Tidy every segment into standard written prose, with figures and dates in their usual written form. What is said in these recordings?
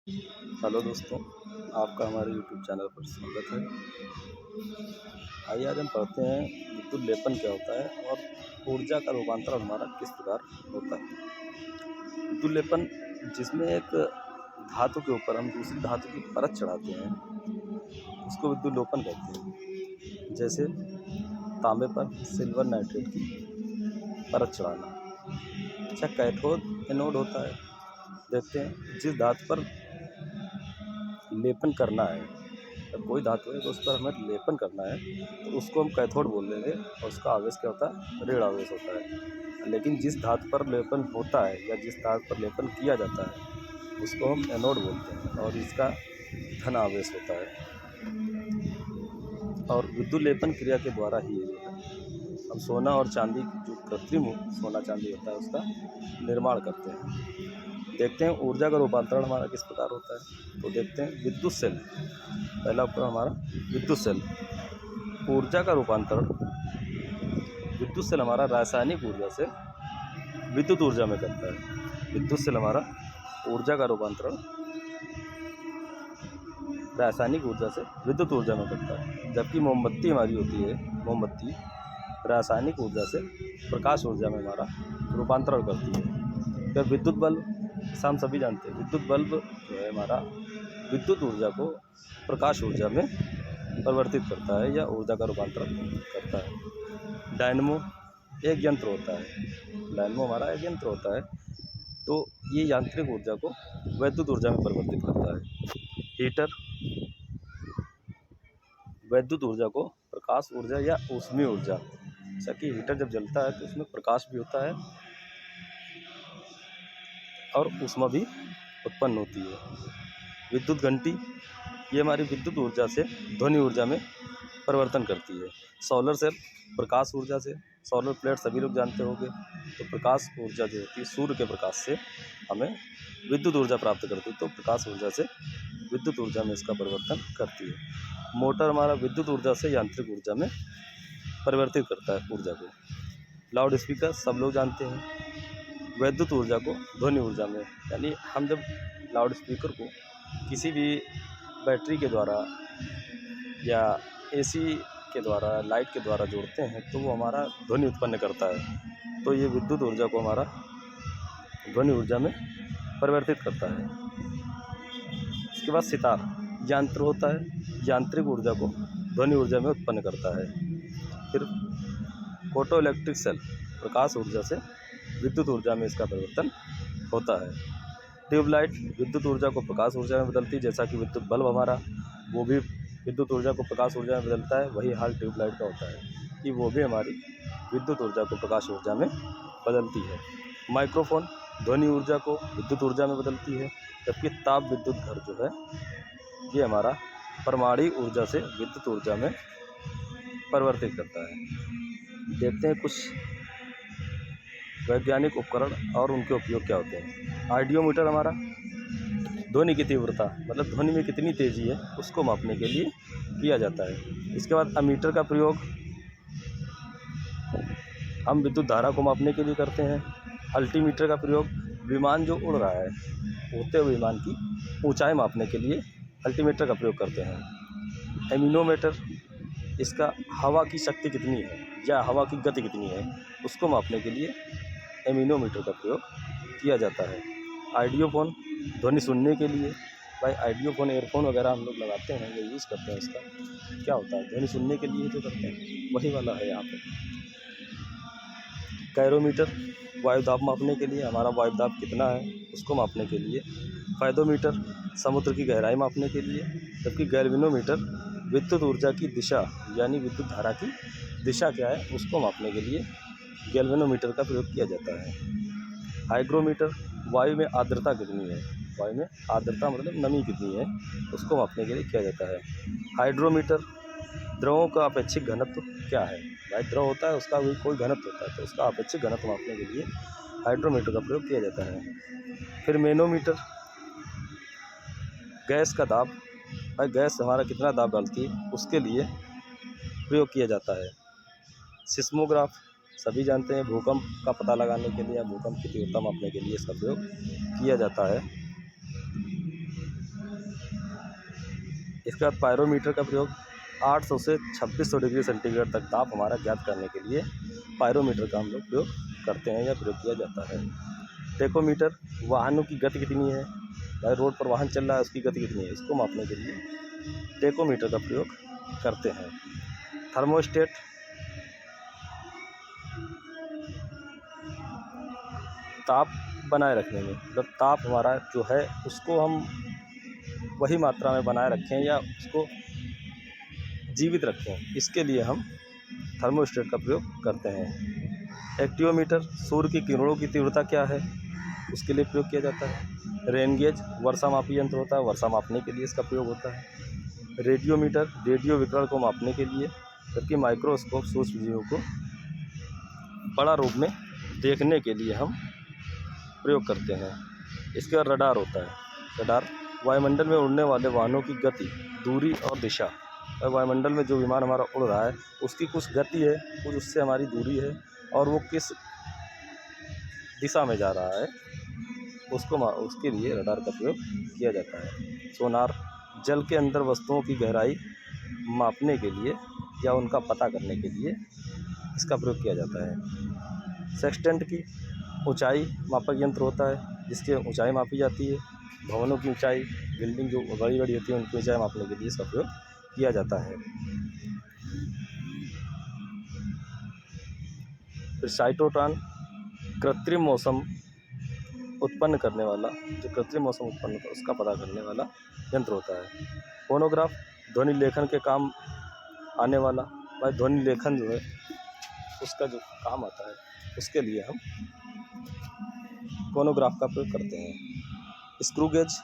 Hello दोस्तों, आपका हमारे यूट्यूब चैनल पर स्वागत है। आइए आज हम पढ़ते हैं विद्युत लेपन क्या होता है और ऊर्जा का रूपांतरण हमारा किस प्रकार होता है। विद्युत लेपन जिसमें एक धातु के ऊपर हम दूसरी धातु की परत चढ़ाते हैं, उसको विद्युत लेपन कहते हैं। जैसे तांबे पर सिल्वर नाइट्रेट की परत चढ़ाना। अच्छा, कैथोड एनोड होता है। देखते हैं जिस धातु पर लेपन करना है, जब कोई धातु है तो उस पर हमें लेपन करना है तो उसको हम कैथोड बोल देंगे और उसका आवेश क्या होता है, ऋण आवेश होता है। लेकिन जिस धातु पर लेपन होता है या जिस धातु पर लेपन किया जाता है उसको हम एनोड बोलते हैं और इसका धन आवेश होता है। और विद्युत लेपन क्रिया के द्वारा ही ये जो है हम सोना और चांदी, जो कृत्रिम सोना चांदी होता है, उसका निर्माण करते हैं। देखते हैं ऊर्जा का रूपांतरण हमारा किस प्रकार होता है। तो देखते हैं विद्युत सेल, पहला उपकरण हमारा विद्युत सेल। ऊर्जा का रूपांतरण विद्युत सेल हमारा रासायनिक ऊर्जा से विद्युत ऊर्जा में करता है। विद्युत सेल हमारा ऊर्जा का रूपांतरण रासायनिक ऊर्जा से विद्युत ऊर्जा में करता है। जबकि मोमबत्ती हमारी होती है, मोमबत्ती रासायनिक ऊर्जा से प्रकाश ऊर्जा में हमारा रूपांतरण करती है। फिर विद्युत बल्ब, हम सभी जानते हैं विद्युत बल्ब जो है हमारा विद्युत ऊर्जा को प्रकाश ऊर्जा में परिवर्तित करता है या ऊर्जा का रूपांतरण करता है। डायनमो एक यंत्र होता है, डायनमो हमारा एक यंत्र होता है, तो ये यांत्रिक ऊर्जा को वैद्युत ऊर्जा में परिवर्तित करता है। हीटर वैद्युत ऊर्जा को प्रकाश ऊर्जा या ऊष्मीय ऊर्जा, जैसा कि हीटर जब जलता है तो उसमें प्रकाश भी होता है और ऊष्मा भी उत्पन्न होती है। विद्युत घंटी ये हमारी विद्युत ऊर्जा से ध्वनि ऊर्जा में परिवर्तन करती है। सोलर सेल प्रकाश ऊर्जा से, सोलर प्लेट सभी लोग जानते होंगे, तो प्रकाश ऊर्जा जो होती है सूर्य के प्रकाश से हमें विद्युत ऊर्जा प्राप्त करती है, तो प्रकाश ऊर्जा से विद्युत ऊर्जा में इसका परिवर्तन करती है। मोटर हमारा विद्युत ऊर्जा से यांत्रिक ऊर्जा में परिवर्तित करता है ऊर्जा को। लाउड स्पीकर सब लोग जानते हैं, वैद्युत ऊर्जा को ध्वनि ऊर्जा में, यानी हम जब लाउड स्पीकर को किसी भी बैटरी के द्वारा या एसी के द्वारा, लाइट के द्वारा जोड़ते हैं तो वो हमारा ध्वनि उत्पन्न करता है, तो ये विद्युत ऊर्जा को हमारा ध्वनि ऊर्जा में परिवर्तित करता है। इसके बाद सितार यंत्र होता है, यांत्रिक ऊर्जा को ध्वनि ऊर्जा में उत्पन्न करता है। फिर फोटो इलेक्ट्रिक सेल प्रकाश ऊर्जा से विद्युत ऊर्जा में इसका परिवर्तन होता है। ट्यूबलाइट विद्युत ऊर्जा को प्रकाश ऊर्जा में बदलती है, जैसा कि विद्युत बल्ब हमारा वो भी विद्युत ऊर्जा को प्रकाश ऊर्जा में बदलता है, वही हाल ट्यूबलाइट का होता है कि वो भी हमारी विद्युत ऊर्जा को प्रकाश ऊर्जा में बदलती है। माइक्रोफोन ध्वनि ऊर्जा को विद्युत ऊर्जा में बदलती है, जबकि ताप विद्युत घर जो है ये हमारा परमाणु ऊर्जा से विद्युत ऊर्जा में परिवर्तित करता है। देखते हैं कुछ वैज्ञानिक उपकरण और उनके उपयोग क्या होते हैं। आइडियोमीटर हमारा ध्वनि की तीव्रता, मतलब ध्वनि में कितनी तेज़ी है, उसको मापने के लिए किया जाता है। इसके बाद अमीटर का प्रयोग हम विद्युत धारा को मापने के लिए करते हैं। अल्टीमीटर का प्रयोग विमान जो उड़ रहा है, उड़ते हुए विमान की ऊंचाई मापने के लिए अल्टीमीटर का प्रयोग करते हैं। एमिनोमीटर इसका हवा की शक्ति कितनी है या हवा की गति कितनी है, उसको मापने के लिए एमिनोमीटर का प्रयोग किया जाता है। आइडियोफोन ध्वनि सुनने के लिए, भाई आइडियोफोन एयरफोन वगैरह हम लोग लगाते हैं या यूज़ करते हैं, इसका क्या होता है, ध्वनि सुनने के लिए जो करते हैं वही वाला है यहाँ पे। कैरोमीटर वायुदाब मापने के लिए, हमारा वायुदाब कितना है उसको मापने के लिए। फायदोमीटर समुद्र की गहराई मापने के लिए, जबकि गैल्वेनोमीटर विद्युत ऊर्जा की दिशा, यानी विद्युत धारा की दिशा क्या है उसको मापने के लिए गैल्वेनोमीटर का प्रयोग किया जाता है। हाइग्रोमीटर वायु में आर्द्रता कितनी है, वायु में आर्द्रता मतलब नमी कितनी है, उसको मापने के लिए किया जाता है। हाइड्रोमीटर द्रवों का अपेक्षिक घनत्व क्या है, भाई द्रव होता है उसका भी कोई घनत्व होता है, तो उसका अपेक्षिक घनत्व मापने के लिए हाइड्रोमीटर का प्रयोग किया जाता है। फिर मैनोमीटर गैस का दाब, भाई गैस हमारा कितना दाब डालती है उसके लिए प्रयोग किया जाता है। सिस्मोग्राफ सभी जानते हैं, भूकंप का पता लगाने के लिए या भूकंप की तीव्रता मापने के लिए इसका प्रयोग किया जाता है। इसके बाद पायरोमीटर का प्रयोग 800 से 2600 डिग्री सेंटीग्रेड तक ताप हमारा ज्ञात करने के लिए पायरोमीटर का हम लोग प्रयोग करते हैं या प्रयोग किया जाता है। टेकोमीटर वाहनों की गति कितनी है, भाई रोड पर वाहन चल रहा है उसकी गति कितनी है, इसको मापने के लिए टेकोमीटर का प्रयोग करते हैं। थर्मोस्टेट ताप बनाए रखने में, मतलब ताप हमारा जो है उसको हम वही मात्रा में बनाए रखें या उसको जीवित रखें, इसके लिए हम थर्मोस्टेट का प्रयोग करते हैं। एक्टियोमीटर सूर्य की किरणों की तीव्रता क्या है उसके लिए प्रयोग किया जाता है। रेन गेज वर्षा मापी यंत्र होता है, वर्षा मापने के लिए इसका प्रयोग होता है। रेडियोमीटर रेडियो विकिरण को मापने के लिए, जबकि माइक्रोस्कोप सूक्ष्म जीवों को बड़ा रूप में देखने के लिए हम प्रयोग करते हैं। इसके बाद रडार होता है। रडार वायुमंडल में उड़ने वाले वाहनों की गति, दूरी और दिशा, वायुमंडल में जो विमान हमारा उड़ रहा है उसकी कुछ गति है, कुछ उससे हमारी दूरी है और वो किस दिशा में जा रहा है उसके लिए रडार का प्रयोग किया जाता है। सोनार जल के अंदर वस्तुओं की गहराई मापने के लिए या उनका पता करने के लिए इसका प्रयोग किया जाता है। सेक्सटेंट की ऊंचाई मापक यंत्र होता है जिसकी ऊंचाई मापी जाती है। भवनों की ऊंचाई, बिल्डिंग जो बड़ी बड़ी होती है उनकी ऊंचाई मापने के लिए इसका प्रयोग किया जाता है। फिर साइटोट्रॉन कृत्रिम मौसम उत्पन्न करने वाला, जो कृत्रिम मौसम उत्पन्न होता है उसका पता करने वाला यंत्र होता है। फोनोग्राफ ध्वनि लेखन के काम आने वाला, भाई ध्वनि लेखन जो है उसका जो काम आता है उसके लिए हम फोनोग्राफ का प्रयोग करते हैं। स्क्रू गेज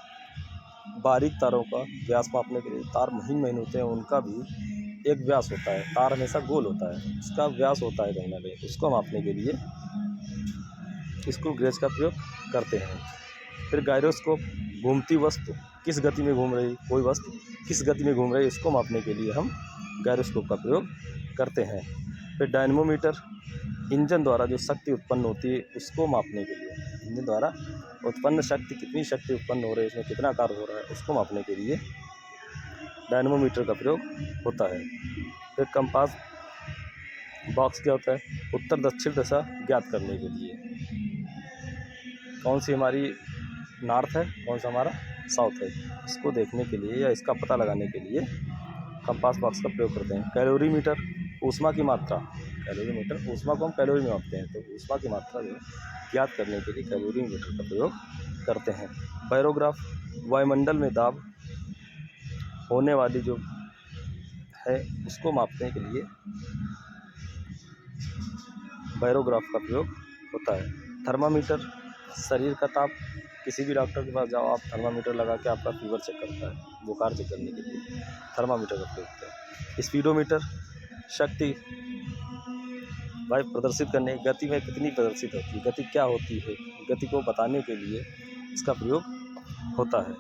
बारीक तारों का व्यास मापने के लिए, तार महीन महीन होते हैं उनका भी एक व्यास होता है, तार हमेशा गोल होता है उसका व्यास होता है कहीं ना कहीं, उसको मापने के लिए स्क्रू गेज का प्रयोग करते हैं। फिर गायरोस्कोप घूमती वस्तु किस गति में घूम रही, कोई वस्तु किस गति में घूम रही है इसको मापने के लिए हम गायरोस्कोप का प्रयोग करते हैं। फिर डायनेमोमीटर इंजन द्वारा जो शक्ति उत्पन्न होती है उसको मापने के लिए, इंजन द्वारा उत्पन्न शक्ति, कितनी शक्ति उत्पन्न हो रही है, इसमें कितना कार्य हो रहा है उसको मापने के लिए डायनेमोमीटर का प्रयोग होता है। फिर कंपास बॉक्स क्या होता है, उत्तर दक्षिण दिशा ज्ञात करने के लिए, कौन सी हमारी नॉर्थ है कौन सा हमारा साउथ है इसको देखने के लिए या इसका पता लगाने के लिए कंपास बॉक्स का प्रयोग करते हैं। कैलोरीमीटर ऊष्मा की मात्रा, कैलोरीमीटर ऊष्मा को हम कैलोरी में मापते हैं, तो ऊष्मा की मात्रा जो ज्ञात करने के लिए कैलोरीमीटर का प्रयोग करते हैं। बायरोग्राफ वायुमंडल में दाब होने वाली जो है उसको मापने के लिए बायरोग्राफ का प्रयोग होता है। थर्मामीटर शरीर का ताप, किसी भी डॉक्टर के पास जाओ आप, थर्मामीटर लगा के आपका फीवर चेक करता है, बुखार चेक करने के लिए थर्मामीटर का प्रयोग होता है। स्पीडोमीटर शक्ति भाई प्रदर्शित करने, गति में कितनी प्रदर्शित होती है, गति क्या होती है, गति को बताने के लिए इसका प्रयोग होता है।